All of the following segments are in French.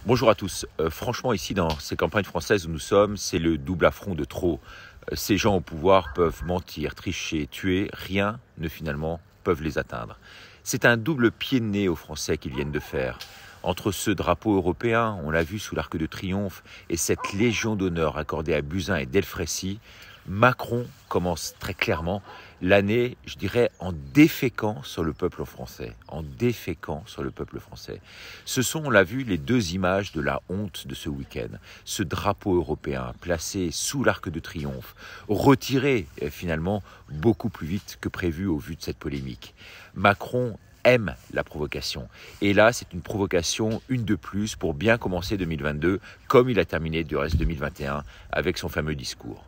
Bonjour à tous. Franchement, ici, dans ces campagnes françaises où nous sommes, c'est le double affront de trop. Ces gens au pouvoir peuvent mentir, tricher, tuer, rien ne finalement peuvent les atteindre. C'est un double pied de nez aux Français qu'ils viennent de faire. Entre ce drapeau européen, on l'a vu sous l'Arc de Triomphe, et cette Légion d'honneur accordée à Buzyn et Delfraissy, Macron commence très clairement l'année, je dirais, en déféquant sur le peuple français. En déféquant sur le peuple français. Ce sont, on l'a vu, les deux images de la honte de ce week-end. Ce drapeau européen placé sous l'Arc de Triomphe, retiré finalement beaucoup plus vite que prévu au vu de cette polémique. Macron aime la provocation. Et là, c'est une provocation, une de plus, pour bien commencer 2022, comme il a terminé du reste 2021 avec son fameux discours.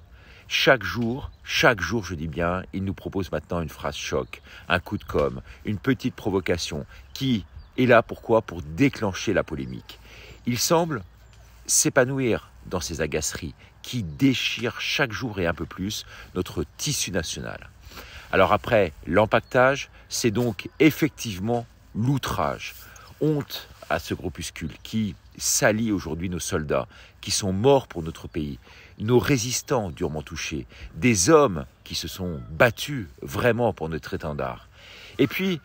Chaque jour, je dis bien, il nous propose maintenant une phrase choc, un coup de com', une petite provocation qui est là pourquoi ? Pour déclencher la polémique. Il semble s'épanouir dans ces agaceries qui déchirent chaque jour et un peu plus notre tissu national. Alors après, l'empaquetage, c'est donc effectivement l'outrage. Honte à ce groupuscule qui salit aujourd'hui nos soldats, qui sont morts pour notre pays, nos résistants durement touchés, des hommes qui se sont battus vraiment pour notre étendard. Et puis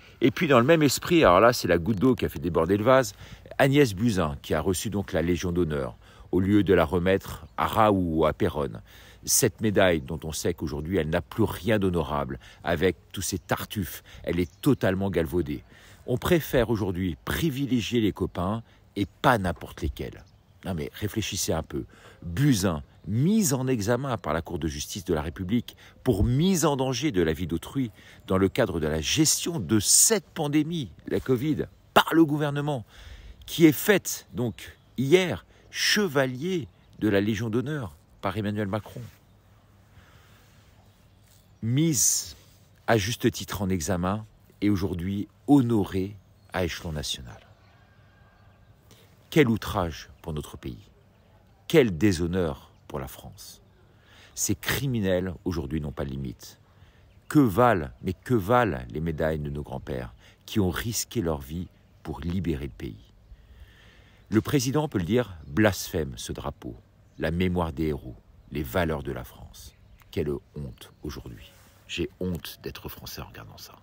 dans le même esprit, alors là c'est la goutte d'eau qui a fait déborder le vase, Agnès Buzyn qui a reçu donc la Légion d'honneur au lieu de la remettre à Raoult ou à Péronne. Cette médaille dont on sait qu'aujourd'hui elle n'a plus rien d'honorable avec tous ces tartuffes, elle est totalement galvaudée. On préfère aujourd'hui privilégier les copains et pas n'importe lesquels. Non mais réfléchissez un peu. Buzyn, mise en examen par la Cour de justice de la République pour mise en danger de la vie d'autrui dans le cadre de la gestion de cette pandémie, la Covid, par le gouvernement, qui est faite donc hier chevalier de la Légion d'honneur par Emmanuel Macron. Mise à juste titre en examen et aujourd'hui honorée à échelon national. Quel outrage pour notre pays, quel déshonneur pour la France. Ces criminels aujourd'hui n'ont pas de limite. Que valent les médailles de nos grands-pères qui ont risqué leur vie pour libérer le pays? Le président, on peut le dire, blasphème ce drapeau, la mémoire des héros, les valeurs de la France. Quelle honte aujourd'hui. J'ai honte d'être français en regardant ça.